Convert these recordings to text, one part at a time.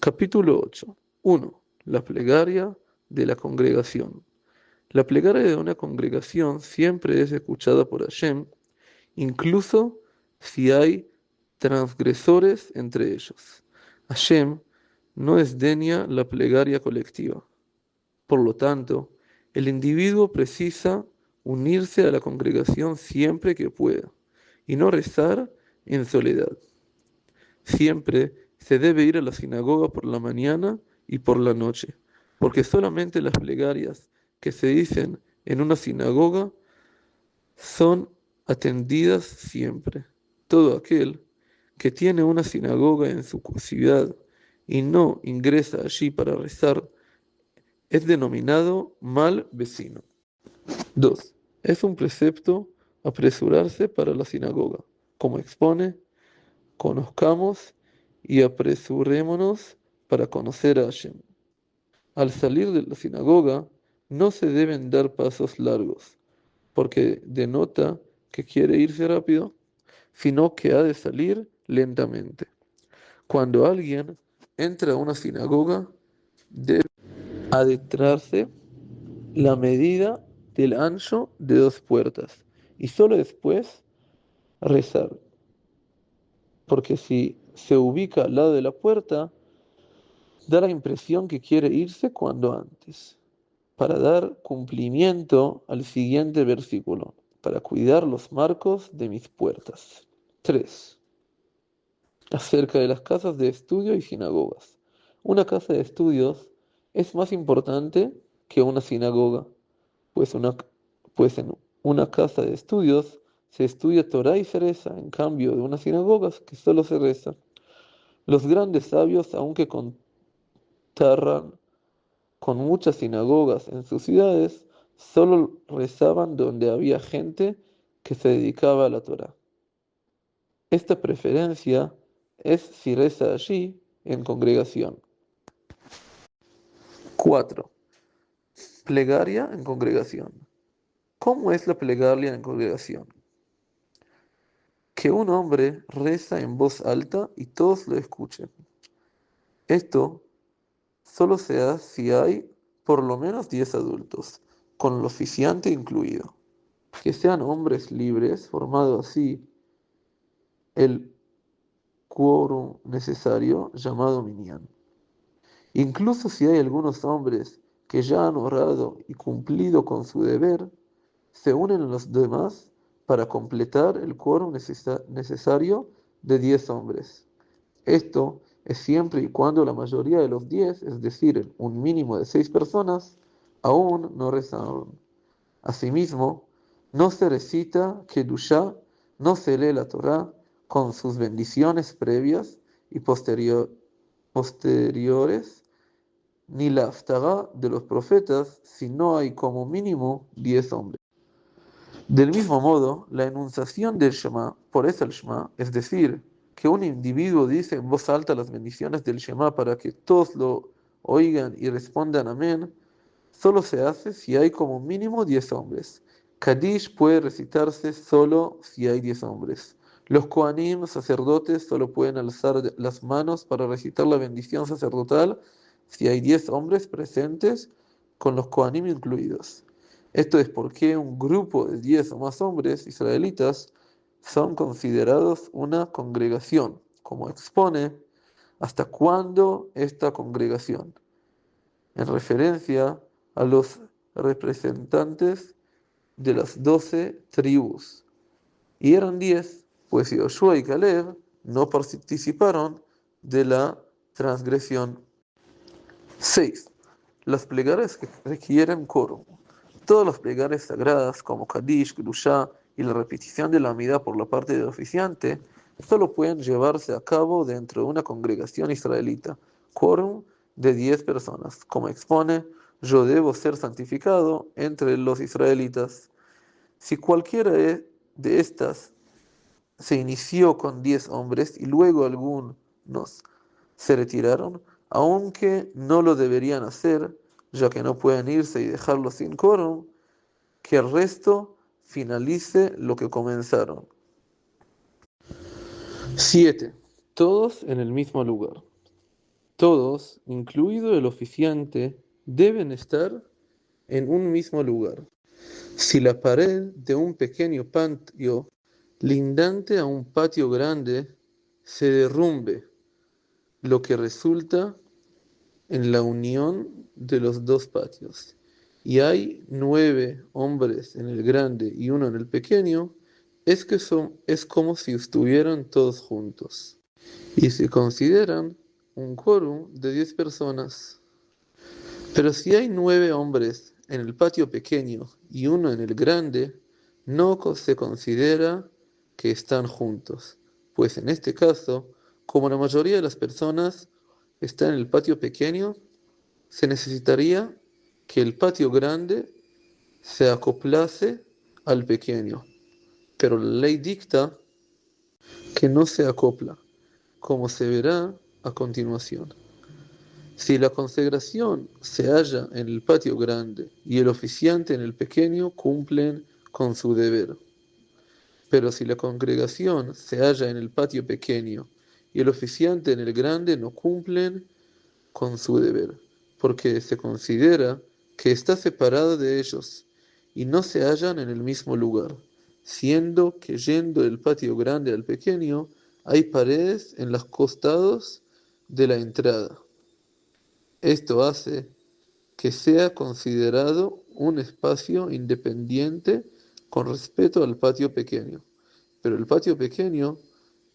Capítulo 8. 1. La plegaria de la congregación. La plegaria de una congregación siempre es escuchada por Hashem, incluso si hay transgresores entre ellos. Hashem no desdeña la plegaria colectiva. Por lo tanto, el individuo precisa unirse a la congregación siempre que pueda y no rezar en soledad. Siempre se debe ir a la sinagoga por la mañana y por la noche, porque solamente las plegarias que se dicen en una sinagoga son atendidas siempre. Todo aquel que tiene una sinagoga en su ciudad y no ingresa allí para rezar es denominado mal vecino. 2. Es un precepto apresurarse para la sinagoga, como expone. Conozcamos y apresurémonos para conocer a Hashem. Al salir de la sinagoga, no se deben dar pasos largos, porque denota que quiere irse rápido, sino que ha de salir lentamente. Cuando alguien entra a una sinagoga, debe adentrarse la medida del ancho de 2 puertas y solo después rezar, porque si se ubica al lado de la puerta, da la impresión que quiere irse cuando antes, para dar cumplimiento al siguiente versículo, para cuidar los marcos de mis puertas. 3. Acerca de las casas de estudio y sinagogas. Una casa de estudios es más importante que una sinagoga, pues, en una casa de estudios se estudia Torah y se reza, en cambio de unas sinagogas que solo se reza. Los grandes sabios, aunque contarran con muchas sinagogas en sus ciudades, solo rezaban donde había gente que se dedicaba a la Torá. Esta preferencia es si reza allí en congregación. 4. Plegaria en congregación. ¿Cómo es la plegaria en congregación? Que un hombre reza en voz alta y todos lo escuchen. Esto solo se hace si hay por lo menos 10 adultos, con el oficiante incluido. Que sean hombres libres, formado así el quórum necesario llamado minyan. Incluso si hay algunos hombres que ya han orado y cumplido con su deber, se unen a los demás para completar el quórum necesario de 10 hombres. Esto es siempre y cuando la mayoría de los 10, es decir, un mínimo de 6 personas, aún no rezaron. Asimismo, no se recita Kedushá, no se lee la Torá con sus bendiciones previas y posteriores, ni la haftará de los profetas, si no hay como mínimo 10 hombres. Del mismo modo, la enunciación del Shema, por eso el Shema, es decir, que un individuo dice en voz alta las bendiciones del Shema para que todos lo oigan y respondan amén, solo se hace si hay como mínimo 10 hombres. Kadish puede recitarse solo si hay 10 hombres. Los Kohanim, sacerdotes, solo pueden alzar las manos para recitar la bendición sacerdotal si hay 10 hombres presentes, con los Kohanim incluidos. Esto es porque un grupo de 10 o más hombres israelitas son considerados una congregación, como expone hasta cuándo esta congregación, en referencia a los representantes de las 12 tribus. Y eran 10, pues Yoshua y Caleb no participaron de la transgresión. 6. Las plegarias que requieren quórum. Todas las plegarias sagradas, como Kadish, Kedushá y la repetición de la Amida por la parte del oficiante, solo pueden llevarse a cabo dentro de una congregación israelita, quórum de 10 personas. Como expone, yo debo ser santificado entre los israelitas. Si cualquiera de estas se inició con 10 hombres y luego algunos se retiraron, aunque no lo deberían hacer, ya que no pueden irse y dejarlo sin quórum, que el resto finalice lo que comenzaron. 7. Todos en el mismo lugar. Todos, incluido el oficiante, deben estar en un mismo lugar. Si la pared de un pequeño patio lindante a un patio grande se derrumbe, lo que resulta en la unión de los dos patios, y hay 9 hombres en el grande y uno en el pequeño, es como si estuvieran todos juntos. Y se consideran un quórum de 10 personas. Pero si hay 9 hombres en el patio pequeño y uno en el grande, no se considera que están juntos, pues en este caso, como la mayoría de las personas están en el patio pequeño, se necesitaría que el patio grande se acoplase al pequeño, pero la ley dicta que no se acopla, como se verá a continuación. Si la consagración se halla en el patio grande y el oficiante en el pequeño, cumplen con su deber. Pero si la congregación se halla en el patio pequeño y el oficiante en el grande, no cumplen con su deber, porque se considera que está separada de ellos y no se hallan en el mismo lugar, siendo que yendo del patio grande al pequeño hay paredes en los costados de la entrada. Esto hace que sea considerado un espacio independiente con respecto al patio pequeño, pero el patio pequeño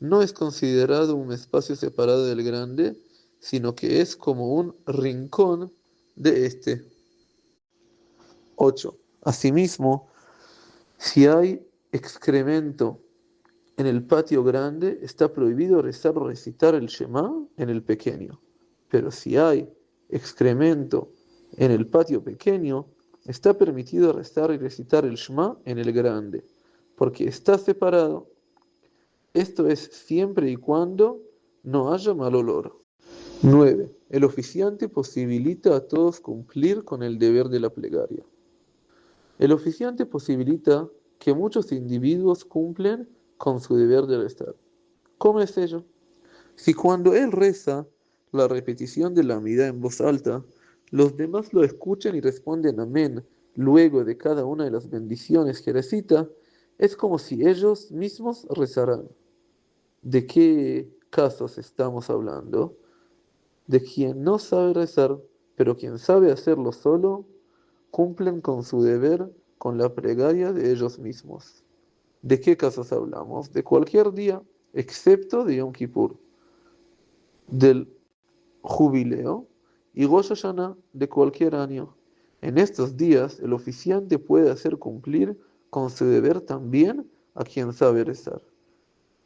no es considerado un espacio separado del grande, sino que es como un rincón de este. 8. Asimismo, si hay excremento en el patio grande, está prohibido rezar o recitar el Shema en el pequeño. Pero si hay excremento en el patio pequeño, está permitido rezar y recitar el Shema en el grande, porque está separado. Esto es siempre y cuando no haya mal olor. 9. El oficiante posibilita a todos cumplir con el deber de la plegaria. El oficiante posibilita que muchos individuos cumplen con su deber de rezar. ¿Cómo es ello? Si cuando él reza la repetición de la amida en voz alta, los demás lo escuchan y responden amén luego de cada una de las bendiciones que recita, es como si ellos mismos rezaran. ¿De qué casos estamos hablando? De quien no sabe rezar, pero quien sabe hacerlo solo, cumplen con su deber con la plegaria de ellos mismos. ¿De qué casos hablamos? De cualquier día, excepto de Yom Kippur, del jubileo y Rosh Hashanah de cualquier año. En estos días, el oficiante puede hacer cumplir con su deber también a quien sabe rezar,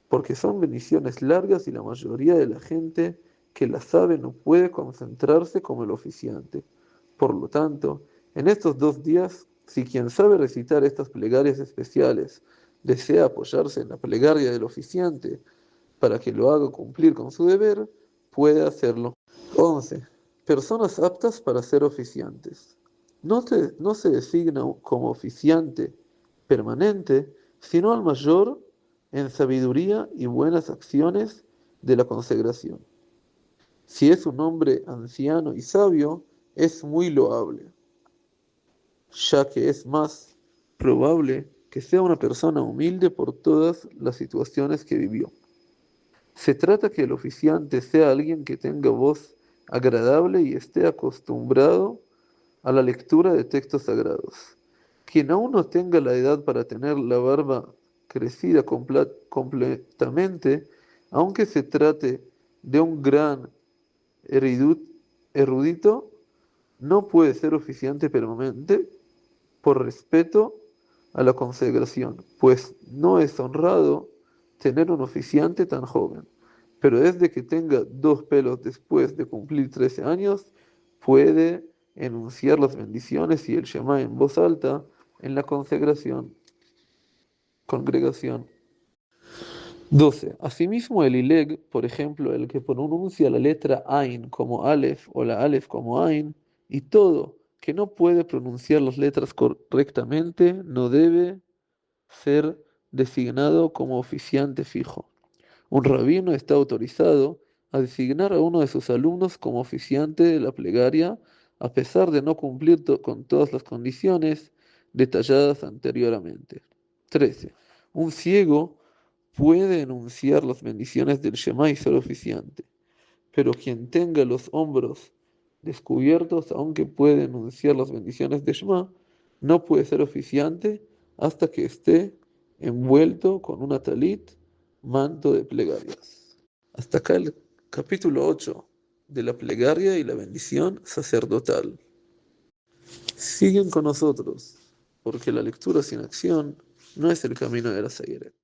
porque son bendiciones largas y la mayoría de la gente que las sabe no puede concentrarse como el oficiante. Por lo tanto, en estos 2 días, si quien sabe recitar estas plegarias especiales desea apoyarse en la plegaria del oficiante para que lo haga cumplir con su deber, puede hacerlo. 11. Personas aptas para ser oficiantes. No se designa como oficiante permanente, sino al mayor en sabiduría y buenas acciones de la consagración. Si es un hombre anciano y sabio, es muy loable, ya que es más probable que sea una persona humilde por todas las situaciones que vivió. Se trata que el oficiante sea alguien que tenga voz agradable y esté acostumbrado a la lectura de textos sagrados. Quien aún no tenga la edad para tener la barba crecida completamente, aunque se trate de un gran erudito, no puede ser oficiante permanente por respeto a la consagración, pues no es honrado tener un oficiante tan joven. Pero desde que tenga 2 pelos después de cumplir 13 años, puede enunciar las bendiciones y el Shema en voz alta en la congregación. 12. Asimismo, el Ileg, por ejemplo, el que pronuncia la letra Ain como Aleph o la Aleph como Ain, y todo que no puede pronunciar las letras correctamente, no debe ser designado como oficiante fijo. Un rabino está autorizado a designar a uno de sus alumnos como oficiante de la plegaria, a pesar de no cumplir con todas las condiciones detalladas anteriormente. 13. Un ciego puede enunciar las bendiciones del Shema y ser oficiante, pero quien tenga los hombros descubiertos, aunque puede enunciar las bendiciones de Shema, no puede ser oficiante hasta que esté envuelto con una talit, manto de plegarias. Hasta acá el capítulo 8 de la plegaria y la bendición sacerdotal. Siguen con nosotros, porque la lectura sin acción no es el camino de la ceguera.